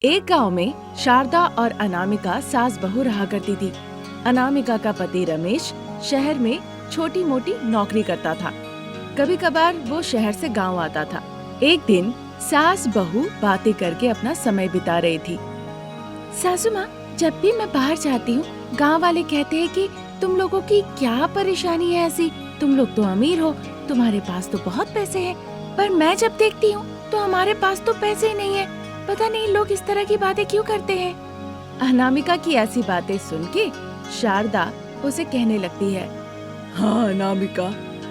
एक गांव में शारदा और अनामिका सास बहू रहा करती थी। अनामिका का पति रमेश शहर में छोटी मोटी नौकरी करता था। कभी कभार वो शहर से गांव आता था। एक दिन सास बहू बातें करके अपना समय बिता रही थी। सासू माँ, जब भी मैं बाहर जाती हूँ गांव वाले कहते हैं कि तुम लोगों की क्या परेशानी है ऐसी, तुम लोग तो अमीर हो, तुम्हारे पास तो बहुत पैसे हैं। पर मैं जब देखती हूँ तो हमारे पास तो पैसे ही नहीं है। पता नहीं लोग इस तरह की बातें क्यों करते हैं। अनामिका की ऐसी बातें सुन के शारदा उसे कहने लगती है, हाँ अनामिका,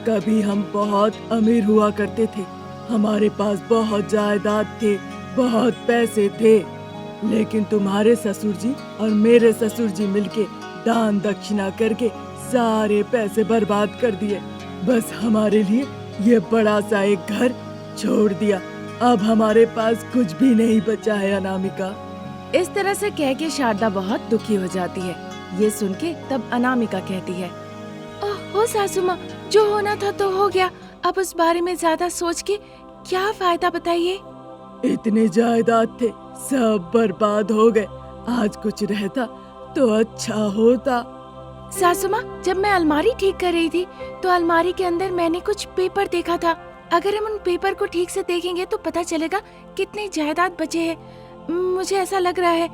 कभी हम बहुत अमीर हुआ करते थे, हमारे पास बहुत जायदाद थे, बहुत पैसे थे, लेकिन तुम्हारे ससुर जी और मेरे ससुर जी मिलके दान दक्षिणा करके सारे पैसे बर्बाद कर दिए। बस हमारे लिए ये बड़ा सा एक घर छोड़ दिया। अब हमारे पास कुछ भी नहीं बचा है अनामिका। इस तरह से कह के शारदा बहुत दुखी हो जाती है। ये सुन के तब अनामिका कहती है, ओह सासू माँ, जो होना था तो हो गया, अब उस बारे में ज्यादा सोच के क्या फायदा बताइए। इतने जायदाद थे, सब बर्बाद हो गए। आज कुछ रहता तो अच्छा होता। सासू माँ, जब मैं अलमारी ठीक कर रही थी तो अलमारी के अंदर मैंने कुछ पेपर देखा था। अगर हम उन पेपर को ठीक से देखेंगे तो पता चलेगा कितने जायदाद बचे हैं। मुझे ऐसा लग रहा है,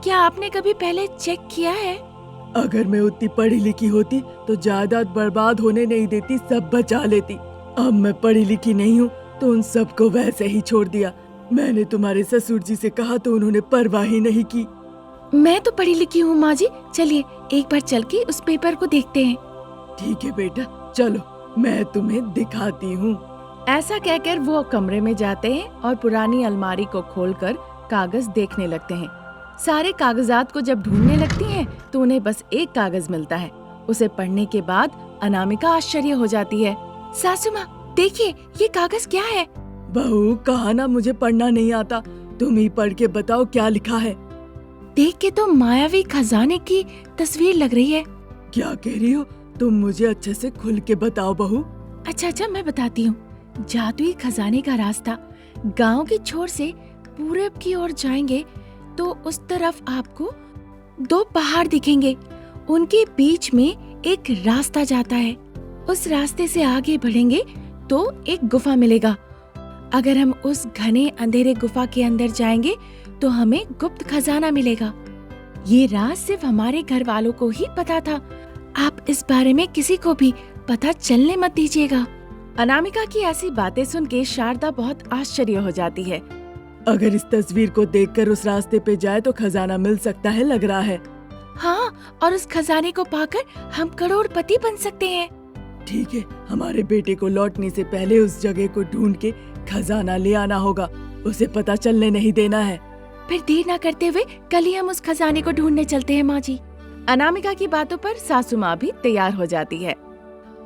क्या आपने कभी पहले चेक किया है? अगर मैं उतनी पढ़ी लिखी होती तो जायदाद बर्बाद होने नहीं देती, सब बचा लेती। अब मैं पढ़ी लिखी नहीं हूँ तो उन सबको वैसे ही छोड़ दिया। मैंने तुम्हारे ससुर जी से कहा तो उन्होंने परवाह ही नहीं की। मैं तो पढ़ी लिखी हूँ माँ जी, चलिए एक बार चल के उस पेपर को देखते हैं। ठीक है बेटा, चलो मैं तुम्हें दिखाती हूँ। ऐसा कहकर वो कमरे में जाते हैं और पुरानी अलमारी को खोलकर कागज देखने लगते हैं। सारे कागजात को जब ढूंढने लगती हैं तो उन्हें बस एक कागज मिलता है। उसे पढ़ने के बाद अनामिका आश्चर्य हो जाती है। सासू माँ, देखिए ये कागज क्या है? बहू, कहा ना मुझे पढ़ना नहीं आता, तुम ही पढ़ के बताओ क्या लिखा है। देख के तो मायावी खजाने की तस्वीर लग रही है। क्या कह रही हो तुम? मुझे अच्छे से खुल के बताओ बहू। अच्छा, मैं बताती हूँ। जादुई खजाने का रास्ता, गांव की छोर से पूरब की ओर जाएंगे तो उस तरफ आपको 2 पहाड़ दिखेंगे। उनके बीच में एक रास्ता जाता है। उस रास्ते से आगे बढ़ेंगे तो एक गुफा मिलेगा। अगर हम उस घने अंधेरे गुफा के अंदर जाएंगे तो हमें गुप्त खजाना मिलेगा। ये राज सिर्फ हमारे घर वालों को ही पता था। आप इस बारे में किसी को भी पता चलने मत दीजिएगा। अनामिका की ऐसी बातें सुन के शारदा बहुत आश्चर्य हो जाती है। अगर इस तस्वीर को देखकर उस रास्ते पे जाए तो खजाना मिल सकता है, लग रहा है। हाँ, और उस खजाने को पाकर हम करोड़पति बन सकते हैं। ठीक है, हमारे बेटे को लौटने से पहले उस जगह को ढूंढ के खजाना ले आना होगा। उसे पता चलने नहीं देना है। फिर देर न करते हुए कल ही हम उस खजाने को ढूंढने चलते हैं माँ जी। अनामिका की बातों पर सासू माँ भी तैयार हो जाती है।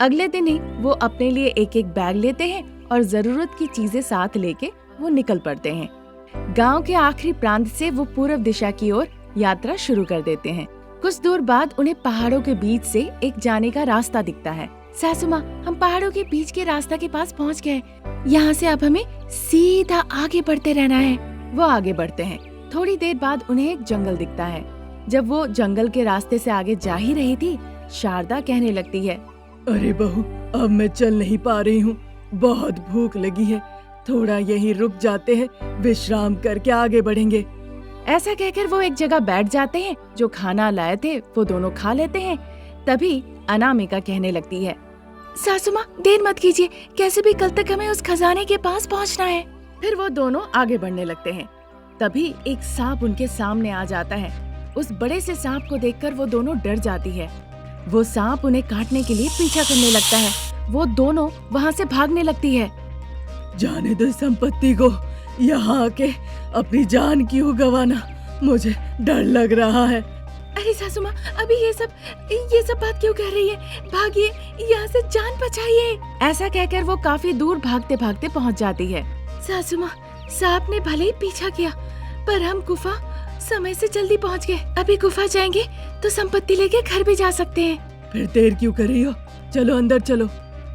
अगले दिन ही वो अपने लिए एक एक बैग लेते हैं और जरूरत की चीजें साथ लेके वो निकल पड़ते हैं। गांव के आखिरी प्रांत से वो पूर्व दिशा की ओर यात्रा शुरू कर देते हैं। कुछ दूर बाद उन्हें पहाड़ों के बीच से एक जाने का रास्ता दिखता है। सासू माँ, हम पहाड़ों के बीच के रास्ता के पास पहुँच गए। यहाँ से अब हमें सीधा आगे बढ़ते रहना है। वो आगे बढ़ते हैं। थोड़ी देर बाद उन्हें एक जंगल दिखता है। जब वो जंगल के रास्ते से आगे जा ही रही थी, शारदा कहने लगती है, अरे बहू, अब मैं चल नहीं पा रही हूँ, बहुत भूख लगी है, थोड़ा यहीं रुक जाते हैं, विश्राम करके आगे बढ़ेंगे। ऐसा कहकर वो एक जगह बैठ जाते हैं। जो खाना लाए थे वो दोनों खा लेते हैं। तभी अनामिका कहने लगती है, सासू माँ, देर मत कीजिए, कैसे भी कल तक हमें उस खजाने के पास पहुँचना है। फिर वो दोनों आगे बढ़ने लगते हैं। तभी एक सांप उनके सामने आ जाता है। उस बड़े से सांप को देखकर वो दोनों डर जाती है। वो सांप उन्हें काटने के लिए पीछा करने लगता है। वो दोनों वहाँ से भागने लगती है। जाने दो संपत्ति को, यहाँ आके अपनी जान क्यों गंवाना, मुझे डर लग रहा है। अरे सासू माँ, अभी ये सब बात क्यों कह रही है? भागिए, यहाँ से जान बचाइए। ऐसा कहकर वो काफी दूर भागते भागते पहुँच जाती है। सासू माँ, सांप ने भले ही पीछा किया पर हम गुफा समय से जल्दी पहुँच गए। अभी गुफा जाएंगे तो संपत्ति लेके घर भी जा सकते हैं। फिर देर क्यों कर रही हो, चलो अंदर चलो।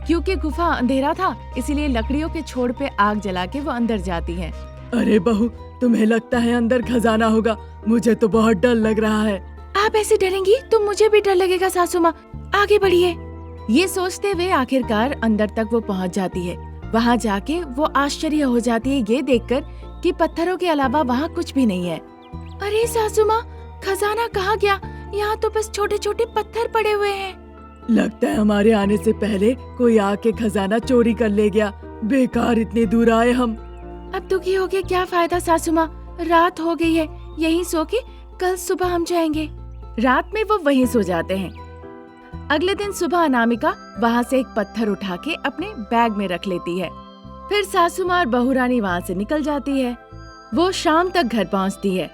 क्योंकि गुफा अंधेरा था, इसीलिए लकड़ियों के छोड़ पे आग जला के वो अंदर जाती है। अरे बहू, तुम्हें लगता है अंदर खजाना होगा? मुझे तो बहुत डर लग रहा है। आप ऐसे डरेंगी तो मुझे भी डर लगेगा सासू माँ, आगे बढ़िए। ये सोचते हुए आखिरकार अंदर तक वो पहुँच जाती है। वहाँ जाके वो आश्चर्य हो जाती है ये देखकर कि पत्थरों के अलावा वहाँ कुछ भी नहीं है। अरे सासू माँ, खजाना कहाँ गया? यहाँ तो बस छोटे छोटे पत्थर पड़े हुए हैं। लगता है हमारे आने से पहले कोई आके खजाना चोरी कर ले गया। बेकार इतने दूर आए हम। अब दुखी होके क्या फायदा सासू माँ, रात हो गई है, यहीं सो के कल सुबह हम जाएंगे। रात में वो वहीं सो जाते हैं। अगले दिन सुबह अनामिका वहाँ से एक पत्थर उठा के अपने बैग में रख लेती है। फिर सासू माँ और बहू रानी वहाँ से निकल जाती है। वो शाम तक घर पहुँचती है।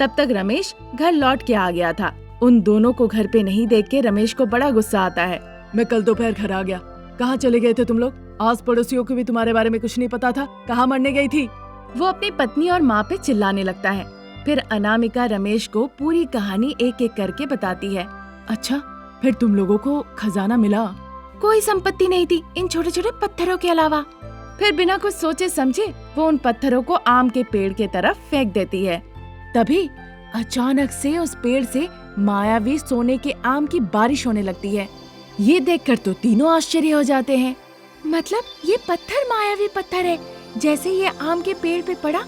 तब तक रमेश घर लौट के आ गया था। उन दोनों को घर पे नहीं देख के रमेश को बड़ा गुस्सा आता है। मैं कल दोपहर घर आ गया। कहाँ चले गए थे तुम लोग? आस पड़ोसियों को भी तुम्हारे बारे में कुछ नहीं पता था? कहाँ मरने गई थी? वो अपनी पत्नी और माँ पे चिल्लाने लगता है। फिर अनामिका रमेश को पूरी कहानी एक एक करके बताती है। अच्छा, फिर तुम लोगों को खजाना मिला? कोई संपत्ति नहीं थी इन छोटे छोटे पत्थरों के अलावा। फिर बिना कुछ सोचे समझे वो उन पत्थरों को आम के पेड़ के तरफ फेंक देती है। तभी अचानक से उस पेड़ से मायावी सोने के आम की बारिश होने लगती है। ये देखकर तो तीनों आश्चर्य हो जाते हैं। मतलब ये पत्थर मायावी पत्थर है। जैसे ये आम के पेड़ पे पड़ा,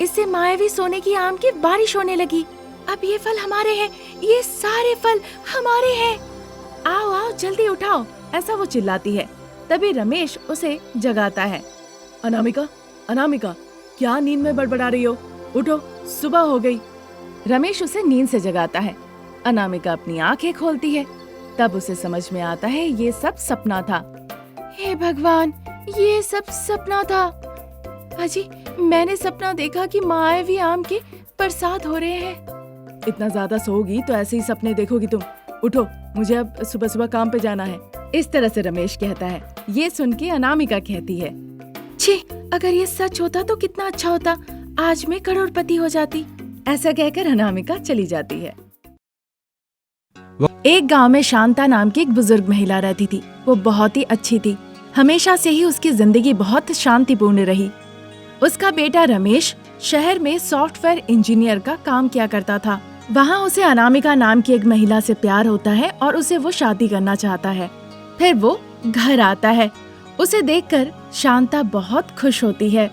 इससे मायावी सोने की आम की बारिश होने लगी। अब ये फल हमारे हैं, ये सारे फल हमारे हैं। आओ आओ जल्दी उठाओ, ऐसा वो चिल्लाती है। तभी रमेश उसे जगाता है। अनामिका, अनामिका, क्या नींद में बड़बड़ा रही हो? उठो, सुबह हो गई। रमेश उसे नींद से जगाता है। अनामिका अपनी आंखें खोलती है। तब उसे समझ में आता है ये सब सपना था। हे भगवान, ये सब सपना था। अजी, मैंने सपना देखा कि मायावी आम के बरसात हो रहे हैं। इतना ज्यादा सोओगी तो ऐसे ही सपने देखोगी तुम। उठो, मुझे अब सुबह सुबह काम पे जाना है। इस तरह से रमेश कहता है। ये सुन के अनामिका कहती है, छी, अगर ये सच होता तो कितना अच्छा होता, आज मैं करोड़पति हो जाती। ऐसा कहकर अनामिका चली जाती है। एक गांव में शांता नाम की एक बुजुर्ग महिला रहती थी। वो बहुत ही अच्छी थी। हमेशा से ही उसकी जिंदगी बहुत शांतिपूर्ण रही। उसका बेटा रमेश शहर में सॉफ्टवेयर इंजीनियर का काम किया करता था। वहाँ उसे अनामिका नाम की एक महिला से प्यार होता है और उसे वो शादी करना चाहता है। फिर वो घर आता है। उसे देखकर शांता बहुत खुश होती है।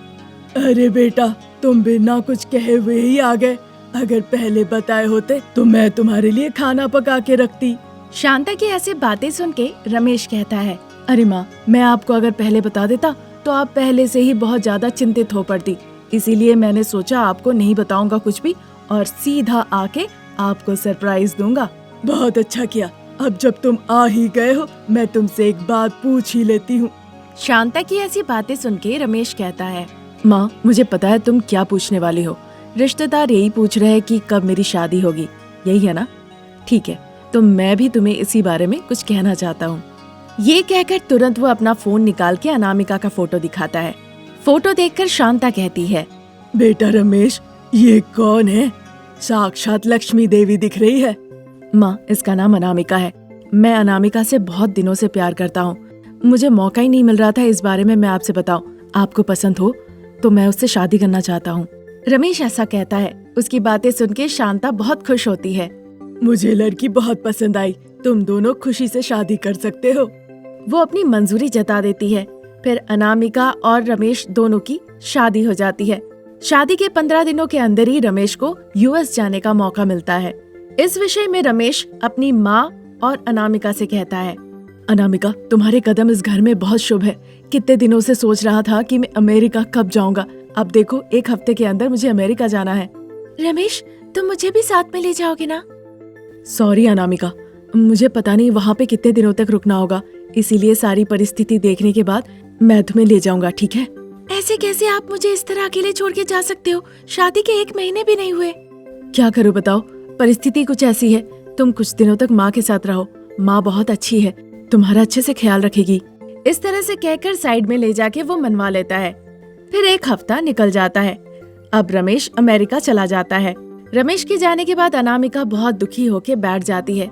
अरे बेटा, तुम बिना कुछ कहे हुए ही आ गए। अगर पहले बताए होते तो मैं तुम्हारे लिए खाना पका के रखती। शांता की ऐसी बातें सुन के रमेश कहता है, अरे माँ, मैं आपको अगर पहले बता देता तो आप पहले से ही बहुत ज्यादा चिंतित हो पड़ती। इसीलिए मैंने सोचा आपको नहीं बताऊंगा कुछ भी और सीधा आके आपको सरप्राइज दूंगा। बहुत अच्छा किया। अब जब तुम आ ही गए हो, मैं तुमसे एक बात पूछ ही लेती हूँ। शांता की ऐसी बातें सुन के रमेश कहता है, माँ, मुझे पता है तुम क्या पूछने वाली हो। रिश्तेदार यही पूछ रहे हैं कि कब मेरी शादी होगी, यही है ना? ठीक है, तो मैं भी तुम्हें इसी बारे में कुछ कहना चाहता हूँ। ये कहकर तुरंत वो अपना फोन निकाल के अनामिका का फोटो दिखाता है। फोटो देखकर शांता कहती है, बेटा रमेश, ये कौन है? साक्षात लक्ष्मी देवी दिख रही है। माँ, इसका नाम अनामिका है। मैं अनामिका से बहुत दिनों से प्यार करता हूँ। मुझे मौका ही नहीं मिल रहा था इस बारे में मैं आपसे बताऊं। आपको पसंद हो तो मैं उससे शादी करना चाहता हूँ। रमेश ऐसा कहता है। उसकी बातें सुन के शांता बहुत खुश होती है। मुझे लड़की बहुत पसंद आई। तुम दोनों खुशी से शादी कर सकते हो। वो अपनी मंजूरी जता देती है। फिर अनामिका और रमेश दोनों की शादी हो जाती है। शादी के 15 दिनों के अंदर ही रमेश को यूएस जाने का मौका मिलता है। इस विषय में रमेश अपनी माँ और अनामिका से कहता है, अनामिका, तुम्हारे कदम इस घर में बहुत शुभ है। कितने दिनों से सोच रहा था कि मैं अमेरिका कब जाऊंगा। अब देखो, 1 हफ्ते के अंदर मुझे अमेरिका जाना है। रमेश, तुम मुझे भी साथ में ले जाओगे ना? सॉरी अनामिका, मुझे पता नहीं वहाँ पे कितने दिनों तक रुकना होगा, इसीलिए सारी परिस्थिति देखने के बाद मैं तुम्हें ले जाऊंगा, ठीक है? ऐसे कैसे आप मुझे इस तरह अकेले छोड़ के जा सकते हो? शादी के 1 महीने भी नहीं हुए। क्या करूँ बताओ, परिस्थिति कुछ ऐसी है। तुम कुछ दिनों तक माँ के साथ रहो। माँ बहुत अच्छी है, तुम्हारा अच्छे से ख्याल रखेगी। इस तरह से कहकर साइड में ले जाके वो मनवा लेता है। फिर 1 हफ्ता निकल जाता है। अब रमेश अमेरिका चला जाता है। रमेश के जाने के बाद अनामिका बहुत दुखी होके बैठ जाती है।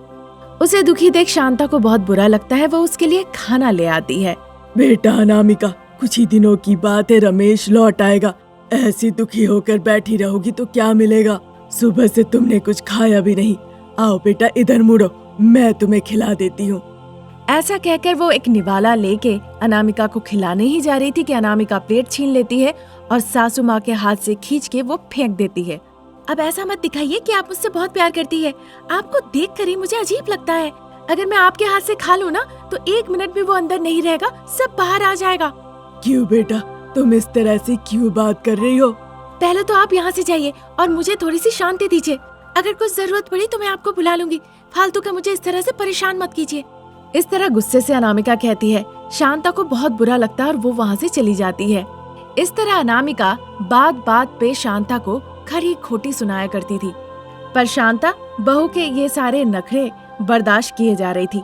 उसे दुखी देख शांता को बहुत बुरा लगता है। वो उसके लिए खाना ले आती है। बेटा अनामिका, कुछ ही दिनों की बात है, रमेश लौट आएगा। ऐसी दुखी होकर बैठी रहोगी तो क्या मिलेगा? सुबह से तुमने कुछ खाया भी नहीं। आओ बेटा इधर मुड़ो, मैं तुम्हें खिला देती हूँ। ऐसा कहकर वो एक निवाला लेके अनामिका को खिलाने ही जा रही थी कि अनामिका प्लेट छीन लेती है और सासू माँ के हाथ से खींच के वो फेंक देती है। अब ऐसा मत दिखाइए कि आप मुझसे बहुत प्यार करती है। आपको देखकर ही मुझे अजीब लगता है। अगर मैं आपके हाथ से खा लूँ ना तो 1 मिनट भी वो अंदर नहीं रहेगा, सब बाहर आ जाएगा। क्यों बेटा, तुम इस तरह से क्यों बात कर रही हो? पहले तो आप यहाँ से जाइए और मुझे थोड़ी सी शांति दीजिए। अगर कुछ जरूरत पड़ी तो मैं आपको बुला लूंगी। फालतू का मुझे इस तरह से परेशान मत कीजिए। इस तरह गुस्से से अनामिका कहती है। शांता को बहुत बुरा लगता है और वो वहाँ से चली जाती है। इस तरह अनामिका बात बात पे शांता को खरी खोटी सुनाया करती थी, पर शांता बहू के ये सारे नखरे बर्दाश्त किए जा रही थी।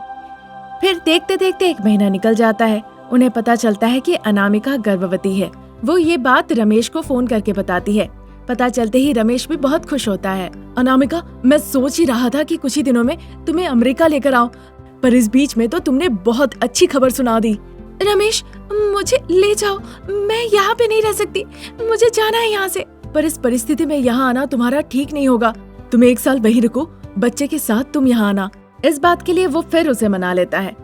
फिर देखते देखते 1 महीना निकल जाता है। उन्हें पता चलता है कि अनामिका गर्भवती है। वो ये बात रमेश को फोन करके बताती है। पता चलते ही रमेश भी बहुत खुश होता है। अनामिका, मैं सोच ही रहा था कि कुछ ही दिनों में तुम्हें अमेरिका लेकर आऊं, पर इस बीच में तो तुमने बहुत अच्छी खबर सुना दी। रमेश, मुझे ले जाओ, मैं यहाँ पे नहीं रह सकती, मुझे जाना है यहाँ से। पर इस परिस्थिति में यहाँ आना तुम्हारा ठीक नहीं होगा। तुम 1 साल वहीं रुको, बच्चे के साथ तुम यहाँ आना। इस बात के लिए वो फिर उसे मना लेता है।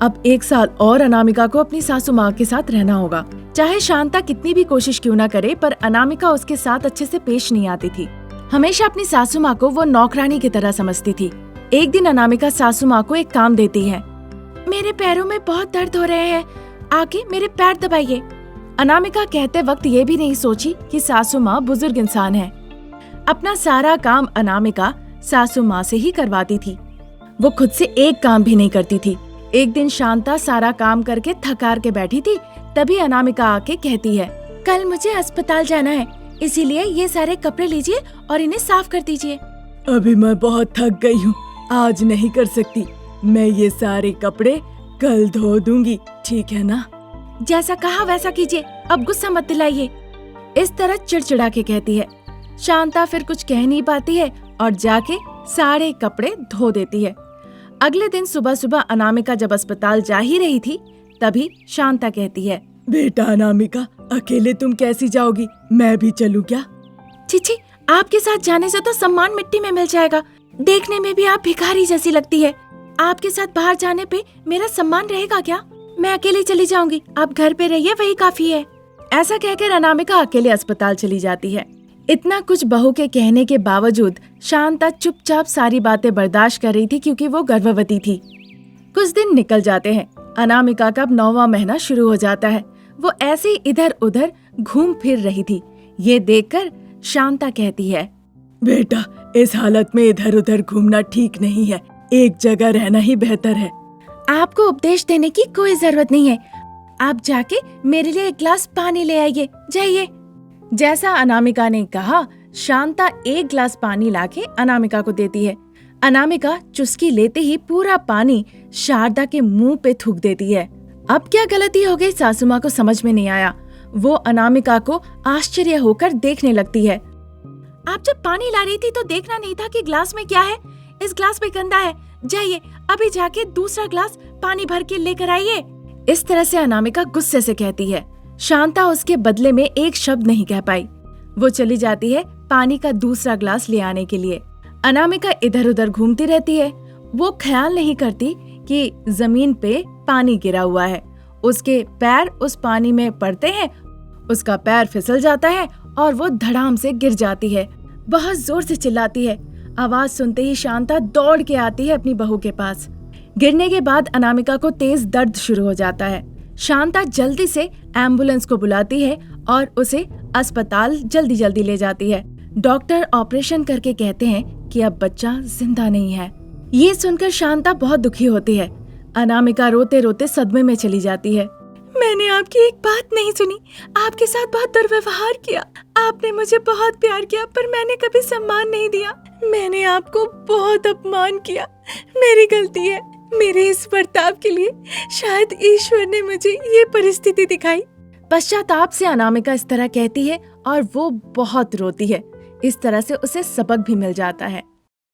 अब 1 साल और अनामिका को अपनी सासू माँ के साथ रहना होगा। चाहे शांता कितनी भी कोशिश क्यों न करे, पर अनामिका उसके साथ अच्छे से पेश नहीं आती थी। हमेशा अपनी सासू माँ को वो नौकरानी की तरह समझती थी। एक दिन अनामिका सासू माँ को एक काम देती है। मेरे पैरों में बहुत दर्द हो रहे हैं, आके मेरे पैर दबाइए। अनामिका कहते वक्त ये भी नहीं सोची कि सासू माँ बुजुर्ग इंसान है। अपना सारा काम अनामिका सासू माँ से ही करवाती थी। वो खुद से एक काम भी नहीं करती थी। एक दिन शांता सारा काम करके थकार के बैठी थी, तभी अनामिका आके कहती है, कल मुझे अस्पताल जाना है, इसीलिए ये सारे कपड़े लीजिए और इन्हें साफ कर दीजिए। अभी मैं बहुत थक गई हूँ, आज नहीं कर सकती। मैं ये सारे कपड़े कल धो दूंगी, ठीक है ना? जैसा कहा वैसा कीजिए, अब गुस्सा मत दिलाइए। इस तरह चिड़चिड़ा के कहती है। शांता फिर कुछ कह नहीं पाती है और जाके सारे कपड़े धो देती है। अगले दिन सुबह सुबह अनामिका जब अस्पताल जा ही रही थी, तभी शांता कहती है, बेटा अनामिका, अकेले तुम कैसी जाओगी? मैं भी चलूं क्या? चिची, आपके साथ जाने से तो सम्मान मिट्टी में मिल जाएगा। देखने में भी आप भिखारी जैसी लगती है। आपके साथ बाहर जाने पे मेरा सम्मान रहेगा क्या? मैं अकेली चली जाऊंगी, आप घर पे रहिए, वही काफी है। ऐसा कहकर अनामिका अकेले अस्पताल चली जाती है। इतना कुछ बहू के कहने के बावजूद शांता चुपचाप सारी बातें बर्दाश्त कर रही थी, क्योंकि वो गर्भवती थी। कुछ दिन निकल जाते हैं। अनामिका का अब 9वां महीना शुरू हो जाता है। वो ऐसे ही इधर उधर घूम फिर रही थी। ये देखकर शांता कहती है, बेटा, इस हालत में इधर उधर घूमना ठीक नहीं है, एक जगह रहना ही बेहतर है। आपको उपदेश देने की कोई जरूरत नहीं है। आप जाके मेरे लिए 1 गिलास पानी ले आइए, जाइए। जैसा अनामिका ने कहा, शांता 1 गिलास पानी लाके अनामिका को देती है। अनामिका चुस्की लेते ही पूरा पानी शारदा के मुंह पे थूक देती है। अब क्या गलती हो गई, सासू माँ को समझ में नहीं आया। वो अनामिका को आश्चर्य होकर देखने लगती है। आप जब पानी ला रही थी तो देखना नहीं था कि ग्लास में क्या है? इस ग्लास में गंदा है, जाइए अभी जाके दूसरा ग्लास पानी भर के लेकर आइए। इस तरह से अनामिका गुस्से से कहती है। शांता उसके बदले में एक शब्द नहीं कह पाई। वो चली जाती है पानी का दूसरा ग्लास ले आने के लिए। अनामिका इधर उधर घूमती रहती है। वो ख्याल नहीं करती कि जमीन पे पानी गिरा हुआ है। उसके पैर उस पानी में पड़ते हैं, उसका पैर फिसल जाता है और वो धड़ाम से गिर जाती है। बहुत जोर से चिल्लाती है। आवाज सुनते ही शांता दौड़ के आती है अपनी बहू के पास। गिरने के बाद अनामिका को तेज दर्द शुरू हो जाता है। शांता जल्दी से एम्बुलेंस को बुलाती है और उसे अस्पताल जल्दी जल्दी ले जाती है। डॉक्टर ऑपरेशन करके कहते हैं कि अब बच्चा जिंदा नहीं है। ये सुनकर शांता बहुत दुखी होती है। अनामिका रोते रोते सदमे में चली जाती है। मैंने आपकी एक बात नहीं सुनी, आपके साथ बहुत दुर्व्यवहार किया। आपने मुझे बहुत प्यार किया, पर मैंने कभी सम्मान नहीं दिया। मैंने आपको बहुत अपमान किया, मेरी गलती है। मेरे इस बर्ताव के लिए शायद ईश्वर ने मुझे ये परिस्थिति दिखाई। पश्चाताप से अनामिका इस तरह कहती है और वो बहुत रोती है। इस तरह से उसे सबक भी मिल जाता है।